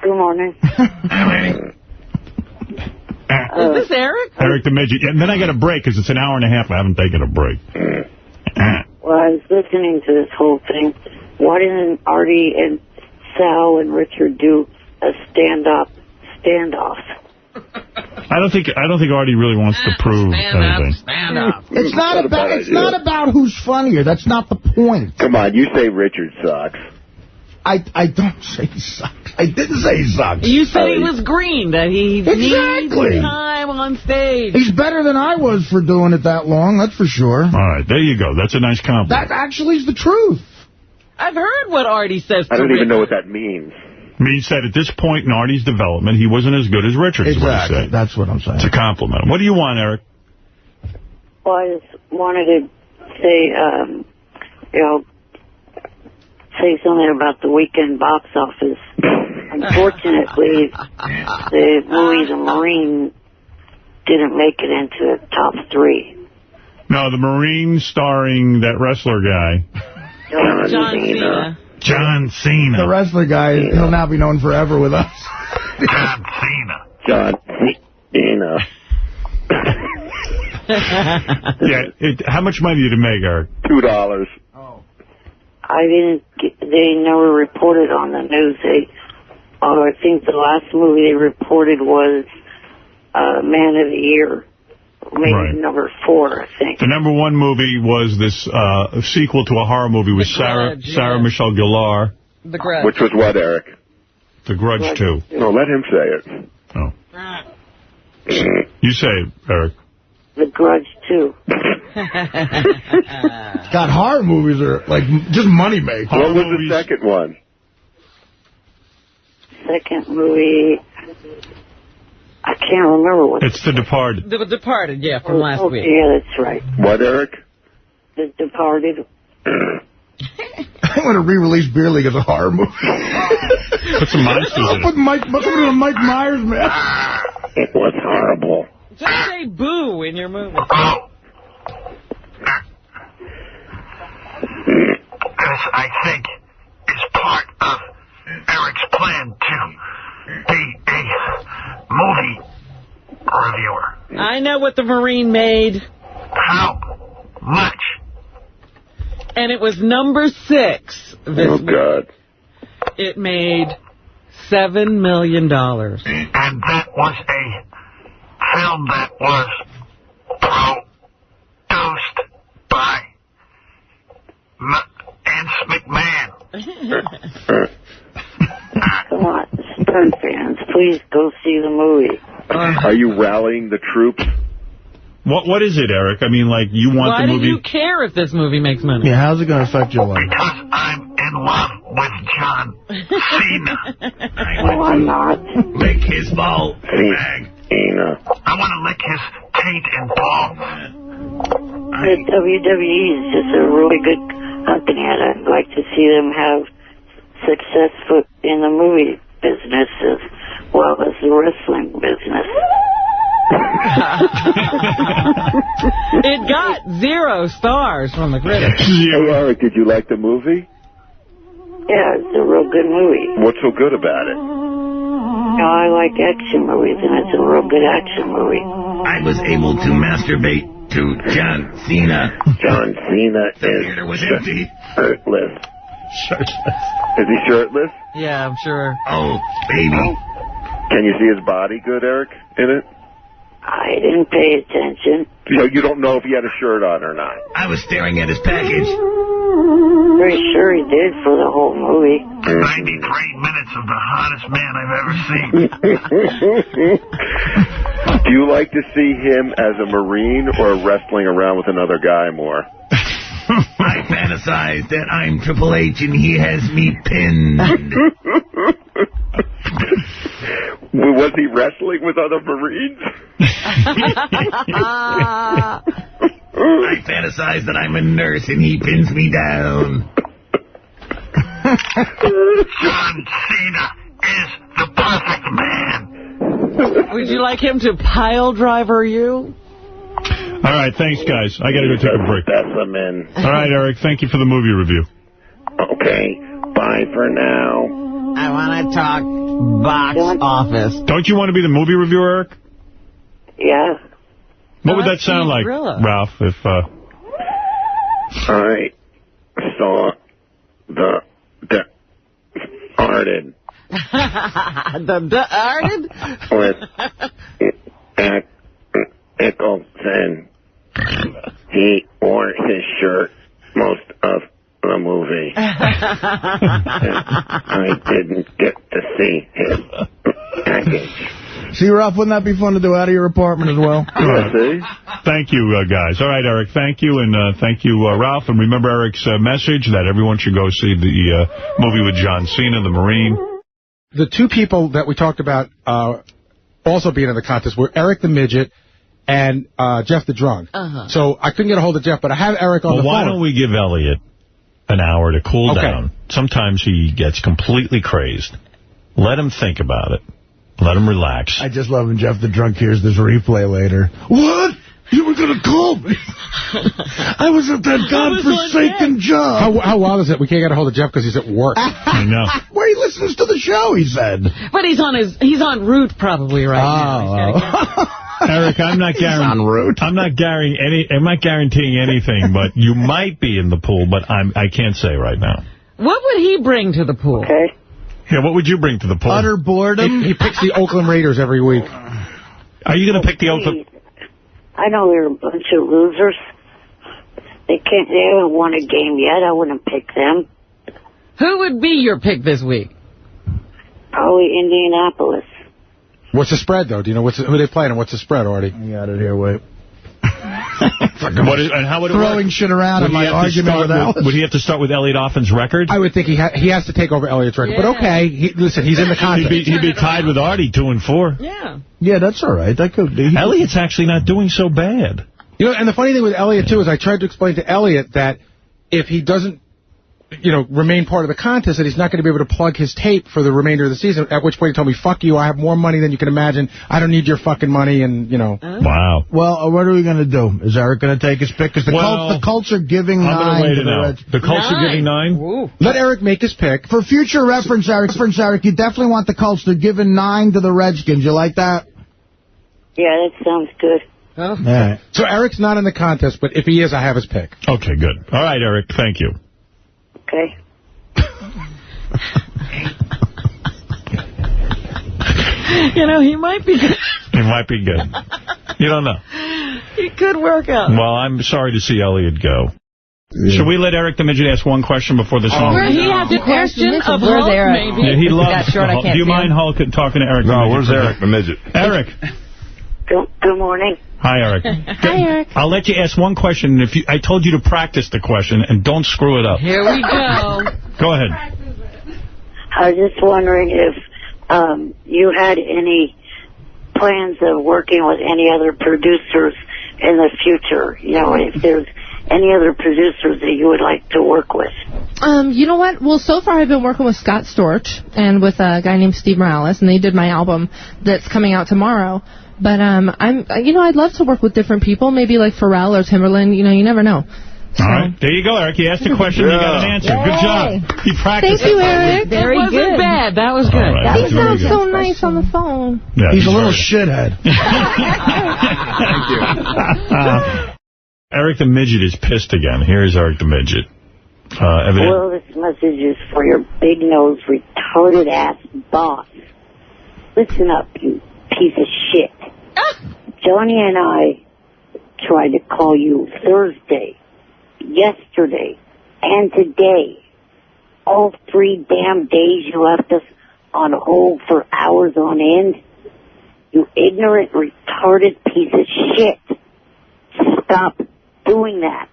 Good morning. Is this Eric? Eric the Midget. And then I got a break because it's an hour and a half. I haven't taken a break. Well, I was listening to this whole thing. Why didn't Artie and Sal and Richard do a standoff? I don't think Artie really wants to prove anything. Stand up. It's not about who's funnier. That's not the point. Come on, you say Richard sucks. I don't say he sucks. I didn't say he sucks. You said he was green, that he needs time on stage. He's better than I was for doing it that long, that's for sure. All right, there you go. That's a nice compliment. That actually is the truth. I've heard what Artie says to I don't even Richard. know what that means. Means that at this point in Artie's development, he wasn't as good as Richard. Exactly. That's what I'm saying. It's a compliment. What do you want, Eric? Well, I just wanted to say, say something about the weekend box office. Unfortunately, the movie The Marine didn't make it into the top 3. No, The Marine starring that wrestler guy. John Cena. John Cena. The wrestler guy, he'll now be known forever with us. John Cena. John Cena. How much money did it make, Eric? $2. They never reported on the news. I think the last movie they reported was Man of the Year. Maybe number 4, I think. The number 1 movie was this sequel to a horror movie with Sarah Michelle Gellar. The Grudge. Which was what, Eric? The Grudge 2. No, let him say it. Oh. You say it, Eric. The Grudge 2. God, horror movies are like just money make. What was the second one? Second movie, I can't remember what. It's The Departed. The Departed, from last week. Yeah, that's right. What, Eric? The Departed. I want to re-release Beer League as a horror movie. Put some monsters in it. Put Mike Myers, man. It was horrible. Just say boo in your movie. This, I think, is part of Eric's plan to be a movie reviewer. I know what The Marine made. How much? And it was number 6 this week. God. It made $7 million. And that was a film that was produced by Vince McMahon. Come on, Stern fans, please go see the movie. Are you rallying the troops? What is it, Eric? I mean, like, you want the movie... Why do you care if this movie makes money? Yeah, how's it going to affect your life? Because I'm in love with John Cena. No, I'm not. Lick his ball bag. Cena. I want to lick his taint and balls. The WWE is just a really good company, and I'd like to see them have success in the movie business as well as the wrestling business. It got 0 stars from the critics. Hey, Eric, did you like the movie? Yeah, it's a real good movie. What's so good about it? No, I like action movies, and it's a real good action movie. I was able to masturbate to John Cena. John Cena The theater was empty. Shirtless. Is he shirtless? Yeah, I'm sure. Oh, baby. Can you see his body good, Eric, in it? I didn't pay attention. So you don't know if he had a shirt on or not? I was staring at his package. Pretty sure he did for the whole movie. 93 minutes of the hottest man I've ever seen. Do you like to see him as a Marine or wrestling around with another guy more? I fantasize that I'm Triple H and he has me pinned. Was he wrestling with other Marines? I fantasize that I'm a nurse and he pins me down. John Cena is the perfect man. Would you like him to pile driver you? All right, thanks, guys. I got to go take a break. Specimen. All right, Eric, thank you for the movie review. Okay, bye for now. I want to talk Box office. Don't you want to be the movie reviewer, Eric? Yeah. What would that sound like, Ralph, if... I saw the Arden. The Arden? With Eccleston. He wore his shirt most of the movie. I didn't get to see his package. See, Ralph, wouldn't that be fun to do out of your apartment as well? Thank you, guys. All right, Eric, thank you, and thank you, Ralph. And remember Eric's message that everyone should go see the movie with John Cena, The Marine. The two people that we talked about also being in the contest were Eric the Midget and Jeff the Drunk. So I couldn't get a hold of Jeff, but I have Eric on the phone. Why don't we give Elliot an hour to cool down? Sometimes he gets completely crazed. Let him think about it. Let him relax. I just love when Jeff the Drunk hears this replay later. What? You were going to call me? I was at that godforsaken job. How wild is it? We can't get a hold of Jeff because he's at work. I know. Where he listens to the show, he said. But he's en route probably right now. Eric, I'm not guaranteeing anything, but you might be in the pool, but I can't say right now. What would he bring to the pool? Okay. Yeah, what would you bring to the pool? Utter boredom. He picks the Oakland Raiders every week. Are you going to pick the Oakland? I know they're a bunch of losers. They haven't won a game yet. I wouldn't pick them. Who would be your pick this week? Probably Indianapolis. What's the spread, though? Do you know who they playing and what's the spread, Artie? I got it here, wait. And how would it throwing work? shit around in my argument with Alice? Would he have to start with Elliot Offen's record? I would think he has to take over Elliot's record. But okay, listen, he's in the contest. He'd be tied with Artie 2-4. Yeah. Yeah, that's all right. That could be. Elliot's actually not doing so bad. You know, and the funny thing with Elliot, too, is I tried to explain to Elliot that if he doesn't, remain part of the contest, that he's not going to be able to plug his tape for the remainder of the season, at which point he told me, fuck you, I have more money than you can imagine. I don't need your fucking money, and, Wow. Well, what are we going to do? Is Eric going to take his pick? Because the Colts are giving 9. I'm going to wait it out. The Colts are giving 9? Ooh. Let Eric make his pick. For future reference, Eric, you definitely want the Colts. They're giving 9 to the Redskins. You like that? Yeah, that sounds good. Oh. All right. So Eric's not in the contest, but if he is, I have his pick. Okay, good. All right, Eric, thank you. Okay. He might be good. He might be good. You don't know. He could work out. Well, I'm sorry to see Elliot go. Yeah. Should we let Eric the Midget ask one question before the song? He has a question of Hulk, maybe. Yeah, he loves Hulk. Do you mind Hulk talking to Eric? No, where's Eric the Midget? Eric. Good morning. Hi, Eric. Hi, Eric. I'll let you ask one question. I told you to practice the question, and don't screw it up. Here we go. Go ahead. I was just wondering if you had any plans of working with any other producers in the future. If there's any other producers that you would like to work with. You know what? Well, so far I've been working with Scott Storch and with a guy named Steve Morales, and they did my album that's coming out tomorrow. But I'd love to work with different people, maybe like Pharrell or Timberland. You never know. So. All right. There you go, Eric. You asked a question, you got an answer. Yay. Good job. You practiced. Thank you, Eric. Very good. Wasn't bad. That was good. Right. He sounds so nice on the phone. Yeah, he's a little shithead. Thank you. Eric the Midget is pissed again. Here's Eric the Midget. Well, this message is for your big-nosed, retarded-ass boss. Listen up, you piece of shit. Johnny and I tried to call you Thursday, yesterday, and today. All 3 damn days you left us on hold for hours on end. You ignorant, retarded piece of shit. Stop doing that.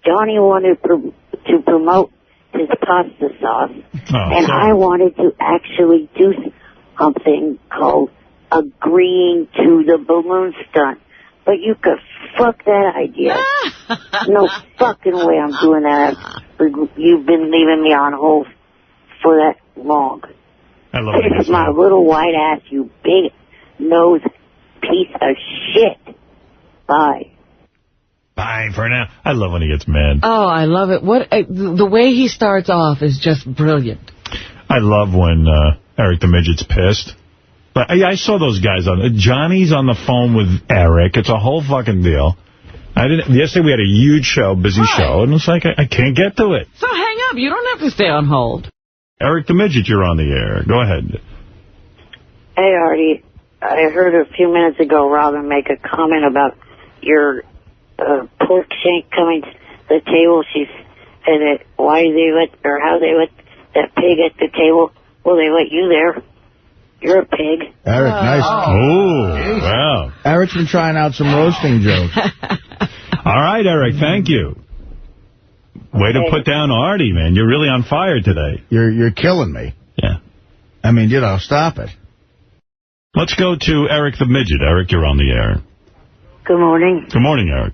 Johnny wanted to promote his pasta sauce, and I wanted to actually do something called agreeing to the balloon stunt. But you could fuck that idea. No fucking way I'm doing that. You've been leaving me on hold for that long. I love it. Kiss my little white ass, you big nose piece of shit. Bye. Bye for now. I love when he gets mad. Oh, I love it. The way he starts off is just brilliant. I love when Eric the Midget's pissed. But I saw those guys Johnny's on the phone with Eric. It's a whole fucking deal. Yesterday we had a huge show, busy show, and it's like I can't get to it. So hang up. You don't have to stay on hold. Eric the Midget, you're on the air. Go ahead. Hey, Artie. I heard a few minutes ago Robin make a comment about your pork shank coming to the table. She said that how they let that pig at the table. Well, they let you there. You're a pig. Eric, nice. Oh, wow. Eric's been trying out some roasting jokes. All right, Eric, thank you. Way to put down Artie, man. You're really on fire today. You're killing me. Yeah. I mean, stop it. Let's go to Eric the Midget. Eric, you're on the air. Good morning. Good morning, Eric.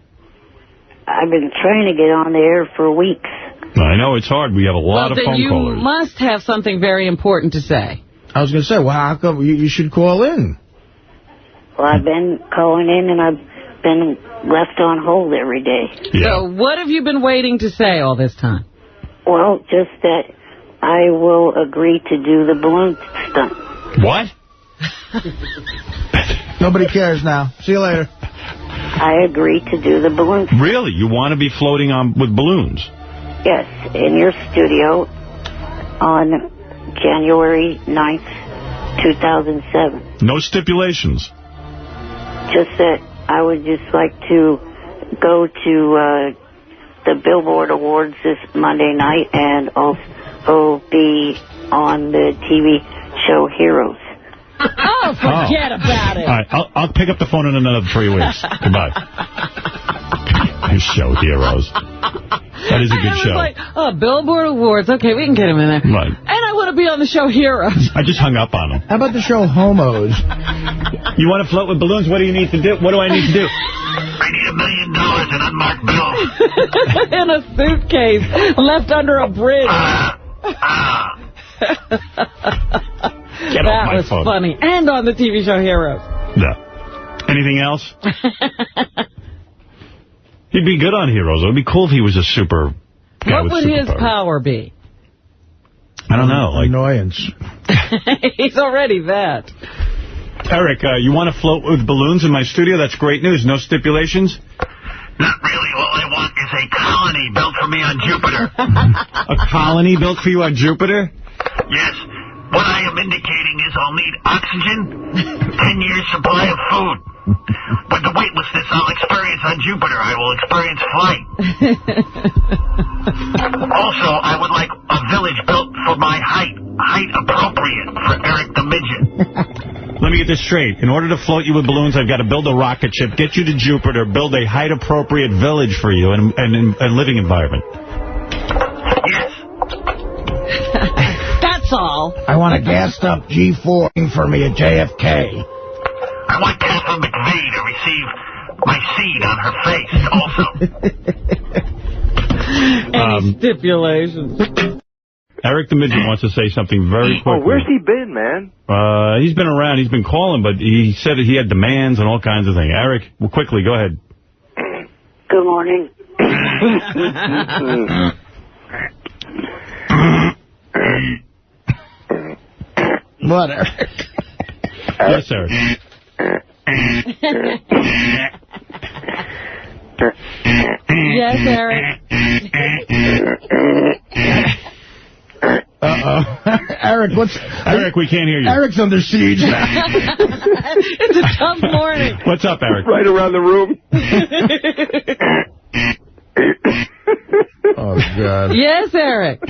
I've been trying to get on the air for weeks. I know it's hard. We have a lot of phone callers. Well, then you must have something very important to say. I was going to say, well, how come you should call in? Well, I've been calling in, and I've been left on hold every day. Yeah. So what have you been waiting to say all this time? Well, just that I will agree to do the balloon stunt. What? Nobody cares now. See you later. I agree to do the balloon stunt. Really? You want to be floating with balloons? Yes, in your studio on January 9th, 2007. No stipulations? Just that I would just like to go to the Billboard Awards this Monday night and also be on the TV show Heroes. Oh, forget about it. All right, I'll pick up the phone in another 3 weeks. Goodbye. His show Heroes. That is a good show. Like, Billboard Awards. Okay, we can get him in there. Right. And I want to be on the show Heroes. I just hung up on him. How about the show Homos? You want to float with balloons? What do you need to do? What do I need to do? I need $1 million in unmarked bills. In a suitcase left under a bridge. Get off my phone. That was funny. And on the TV show Heroes. No. Anything else? He'd be good on Heroes. It would be cool if he was a super guy. What would his power be? I don't know. Like annoyance. He's already that. Eric, you want to float with balloons in my studio? That's great news. No stipulations? Not really. All I want is a colony built for me on Jupiter. A colony built for you on Jupiter? Yes. What I am indicating is I'll need oxygen, 10 years supply of food. With the weightlessness I'll experience on Jupiter, I will experience flight. Also, I would like a village built for my height appropriate for Eric the Midget. Let me get this straight. In order to float you with balloons, I've got to build a rocket ship, get you to Jupiter, build a height-appropriate village for you and a living environment. Yes. That's all. I want a gassed-up G4 for me at JFK. I want Catherine McVeigh to receive my seed on her face also. Any stipulations? Eric the Midget wants to say something very quickly. Oh, where's he been, man? He's been around. He's been calling, but he said that he had demands and all kinds of things. Eric, well, quickly, go ahead. Good morning. What, Eric? Yes, Eric. Yes, Eric. Eric, Eric, we can't hear you. Eric's under siege now. It's a tough morning. What's up, Eric? Right around the room. Oh, God. Yes, Eric.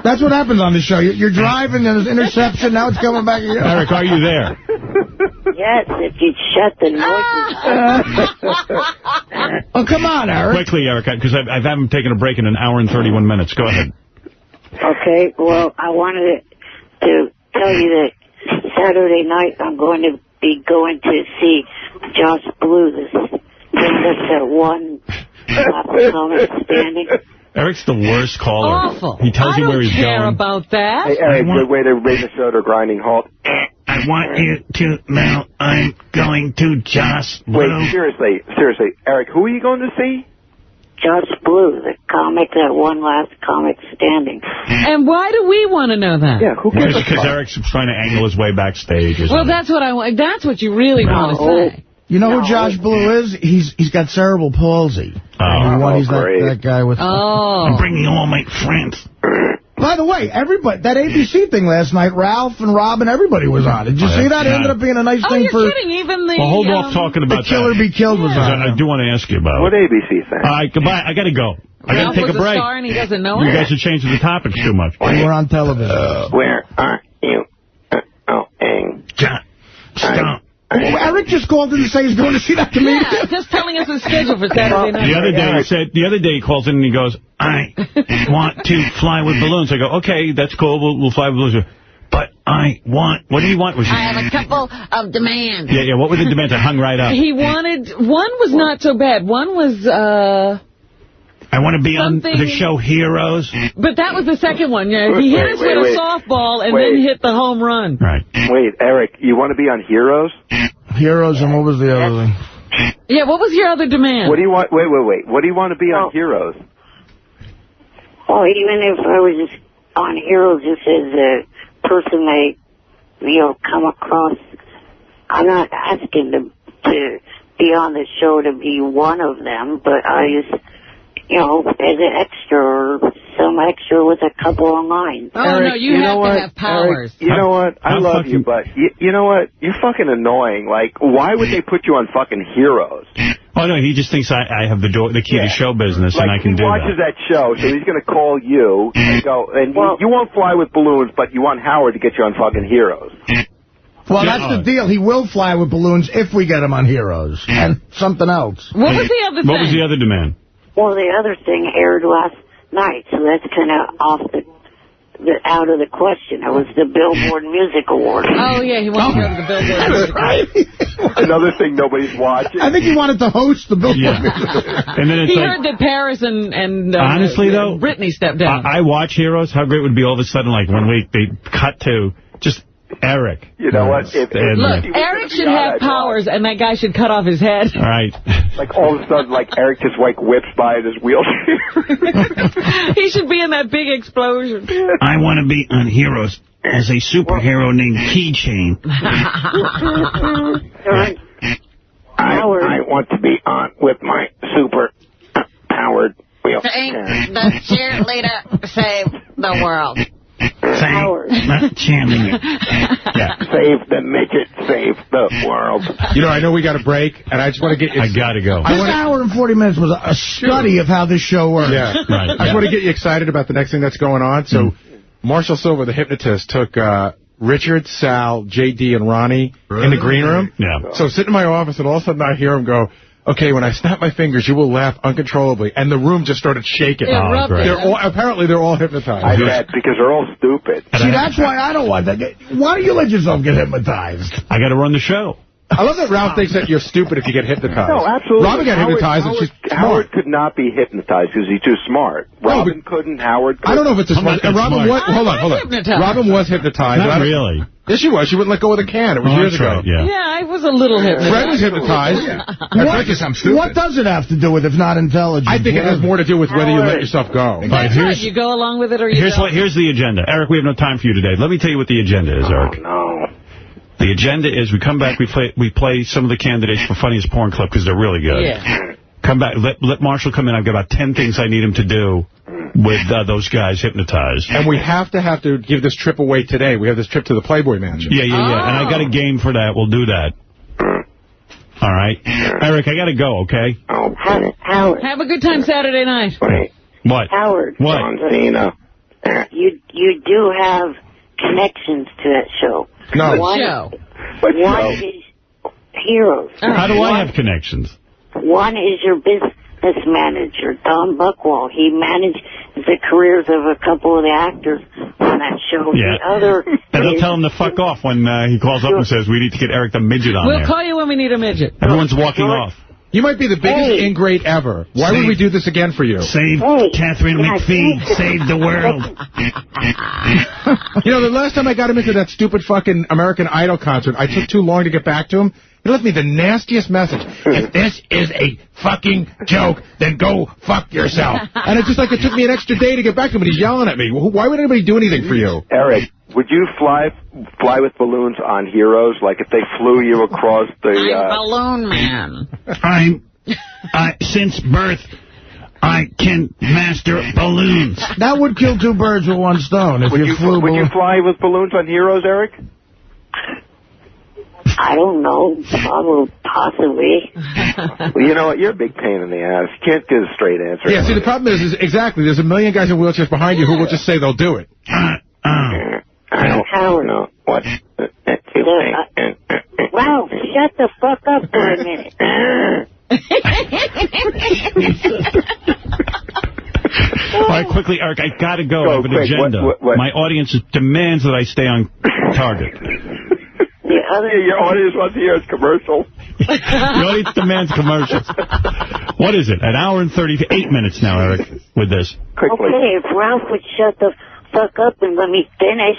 That's what happens on the show. You're driving, and there's interception. Now it's coming back again. Eric, are you there? Yes, if you'd shut the noises. Oh, come on, Eric. Quickly, Eric, because I haven't taken a break in an hour and 31 minutes. Go ahead. Okay, well, I wanted to tell you that Saturday night I'm going to be going to see Josh Blue. That's that one comic standing. Eric's the worst caller. Awful. He tells you where he's going. I don't care about that. Hey, Eric, good way to bring the show to a grinding halt. I want you to know I'm going to Josh Blue. Wait, seriously, Eric, who are you going to see? Josh Blue, the comic that won last comic standing. And why do we want to know that? Yeah, who cares? Because Eric's trying to angle his way backstage. Or Well, something. that's what I want. That's what you really want to say. You know who Josh Blue is? He's got cerebral palsy. He's that guy with... Oh. I'm bringing all my friends. By the way, everybody, that ABC thing last night, Ralph and Rob and everybody was on. Did you see that? It ended up being a nice thing you're for... kidding. Even the... Well, hold off talking about the Killer Be Killed was on. I do want to ask you about What it. ABC thing? All right, goodbye. I got to go. I got to take a break. Star and he doesn't know You it. guys are changing the topics too much. We're on television. Where are you? Stop. Eric just called in to say he's going to see that comedian. Yeah, just telling us his schedule for Saturday night. The other day he calls in and he goes, I want to fly with balloons. I go, okay, that's cool. We'll fly with balloons. But I want... What do you want? I have a couple of demands. Yeah. What were the demands? I hung right up. He wanted... One was not so bad. One was... I want to be on the show Heroes. But that was the second one. Yeah, he hit us with a softball and then hit the home run. Right. Wait, Eric, you want to be on Heroes? Heroes, and what was the other thing? Yeah, what was your other demand? What do you want? Wait. What do you want to be on Heroes? Well, even if I was just on Heroes, just as a person I, come across, I'm not asking to be on the show to be one of them, but I just... as an extra or some extra with a couple of lines. Oh, Eric, no, you have to have powers. Eric, you know what? I love you, but you know what? You're fucking annoying. Like, why would they put you on fucking Heroes? Oh, no, he just thinks I have the key to show business, and I can do that. He watches that show, so he's going to call you and go, and you won't fly with balloons, but you want Howard to get you on fucking Heroes. Well, that's the deal. He will fly with balloons if we get him on Heroes. And something else. What was the other thing? What was the other demand? Well, the other thing aired last night, so that's kind of off out of the question. It was the Billboard Music Award. Oh, yeah, he wanted to go to the Billboard Music Award. Another thing nobody's watching. I think he wanted to host the Billboard Music Award. And then it's he heard that Paris and honestly, though, Britney stepped down. I watch Heroes. How great would it be all of a sudden, like, 1 week, they cut to just Eric. You know what? Look, Eric should have powers, and that guy should cut off his head. All right. Like, all of a sudden, like, Eric just, like, whips by in his wheelchair. He should be in that big explosion. I want to be on Heroes as a superhero named Keychain. I want to be on with my super-powered wheelchair. Ain't the cheerleader save the world. Chanting it. Yeah. Save the midget, save the world. I know we got a break, and I just want to get you... I got to go. This hour and 40 minutes was a study of how this show works. Yeah, right. I just want to get you excited about the next thing that's going on. So, Marshall Silver, the hypnotist, took Richard, Sal, J.D., and Ronnie in the green room. Yeah. So, sitting in my office, and all of a sudden I hear him go, okay, when I snap my fingers, you will laugh uncontrollably. And the room just started shaking. Apparently, they're all hypnotized. I bet, because they're all stupid. See, that's why I don't want that. Why do you let yourself get hypnotized? I got to run the show. I love that Ralph thinks that you're stupid if you get hypnotized. No, absolutely. Robin got hypnotized, and she's smart. Howard could not be hypnotized because he's too smart. Robin couldn't, Howard couldn't. I don't know if it's as smart. Robin was, hold on. Robin was hypnotized. Not really. Yes, she was. She wouldn't let go of the can. It was years ago. Right, yeah. Yeah, I was a little hypnotized. Fred was hypnotized. What does it have to do with if not intelligent? I think it has more to do with whether you let yourself go. That's right. You go along with it or you don't. Here's the agenda. Eric, we have no time for you today. Let me tell you what the agenda is, Eric. No. The agenda is we come back, we play some of the candidates for Funniest Porn Clip because they're really good. Yeah. Come back, let Marshall come in. I've got about 10 things I need him to do with those guys hypnotized. And we have to give this trip away today. We have this trip to the Playboy Mansion. Yeah. And I got a game for that. We'll do that. All right. Eric, I got to go, okay? Oh, Howard. Have a good time Saturday night. Wait. What? Howard. What? You do have connections to that show. No. One is Heroes. How do I have connections? One is your business manager, Don Buchwald. He managed the careers of a couple of the actors on that show. Yeah. The other and they'll tell him to fuck off when he calls up and says, we need to get Eric the Midget on there. We'll call you when we need a midget. Everyone's walking off. You might be the biggest ingrate ever. Why would we do this again for you? Save Catherine McPhee. Save the world. The last time I got him into that stupid fucking American Idol concert, I took too long to get back to him, He left me the nastiest message. If this is a fucking joke, then go fuck yourself. And it's just like it took me an extra day to get back to him, and he's yelling at me. Why would anybody do anything for you? Eric, would you fly with balloons on Heroes? Like if they flew you across the... I'm Balloon Man. Since birth, I can master balloons. That would kill two birds with one stone. If Would you fly with balloons on Heroes, Eric? I don't know. Probably, possibly. Well, you know what? You're a big pain in the ass. You can't get a straight answer. Yeah, see, the problem is exactly, there's a million guys in wheelchairs behind you who will just say they'll do it. Howard. No. What? Ralph, shut the fuck up for a minute. All right, quickly, Eric, I got to go. I have an agenda. What? My audience demands that I stay on target. Your audience wants to hear his commercial. The audience demands commercials. What is it? An hour and 38 minutes now, Eric, with this. Quickly. Okay, if Ralph would shut the fuck up and let me finish.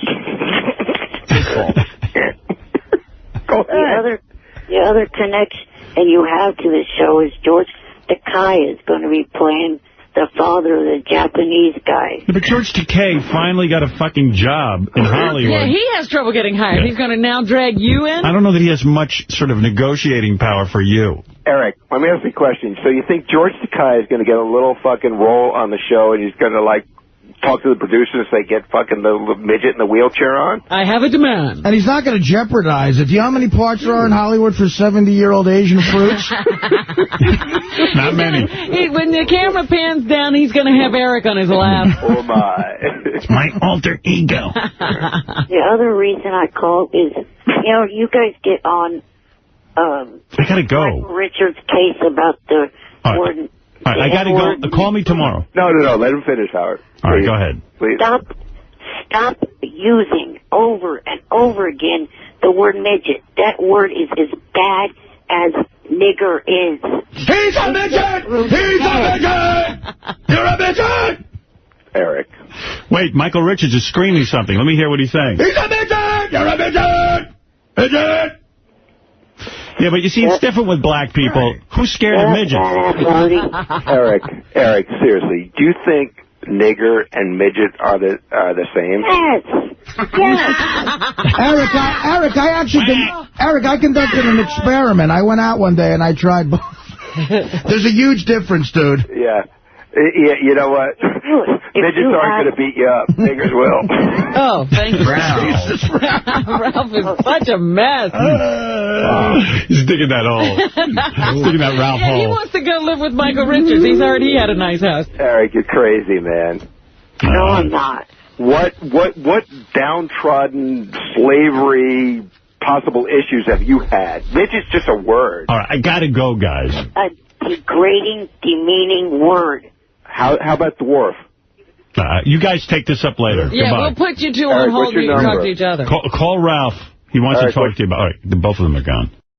Go ahead. The other connection and you have to the show is George Takei is going to be playing the father of the Japanese guy. Yeah, but George Takei finally got a fucking job in Hollywood. Yeah, he has trouble getting hired. Yeah. He's going to now drag you in? I don't know that he has much sort of negotiating power for you. Eric, let me ask you a question. So you think George Takei is going to get a little fucking role on the show and he's going to, like, talk to the producers and say, get fucking the midget in the wheelchair on? I have a demand. And he's not going to jeopardize it. Do you know how many parts there are in Hollywood for 70-year-old Asian fruits? Not many. When the camera pans down, he's going to have Eric on his lap. Oh, my. It's my alter ego. The other reason I called is, you know, you guys get on I got to go. Michael Richards' case about the word... All right, I got to go. Call me tomorrow. No. Let him finish, Howard. All right, go ahead. Please. Stop using over and over again the word midget. That word is as bad as nigger is. He's a midget! He's a midget! You're a midget! Eric. Wait, Michael Richards is screaming something. Let me hear what he's saying. He's a midget! You're a midget! Midget! Yeah, but you see, it's different with black people. Who's scared of midgets? Eric, seriously, do you think nigger and midget are the same? Yes. Eric, I conducted an experiment. I went out one day and I tried both. There's a huge difference, dude. Yeah. Yeah, you know what? Midgets aren't going to beat you up. Niggers will. Oh, thank you. Ralph. Ralph is such a mess. He's digging that hole. He's digging that Ralph hole. He wants to go live with Michael Richards. He had a nice house. Eric, you're crazy, man. No, I'm not. What downtrodden slavery possible issues have you had? Midget's just a word. All right, I got to go, guys. A degrading, demeaning word. How about dwarf? You guys take this up later. Yeah, Goodbye. we'll put you two on hold and you can talk to each other. Call Ralph. He wants to talk to you about... All right, both of them are gone.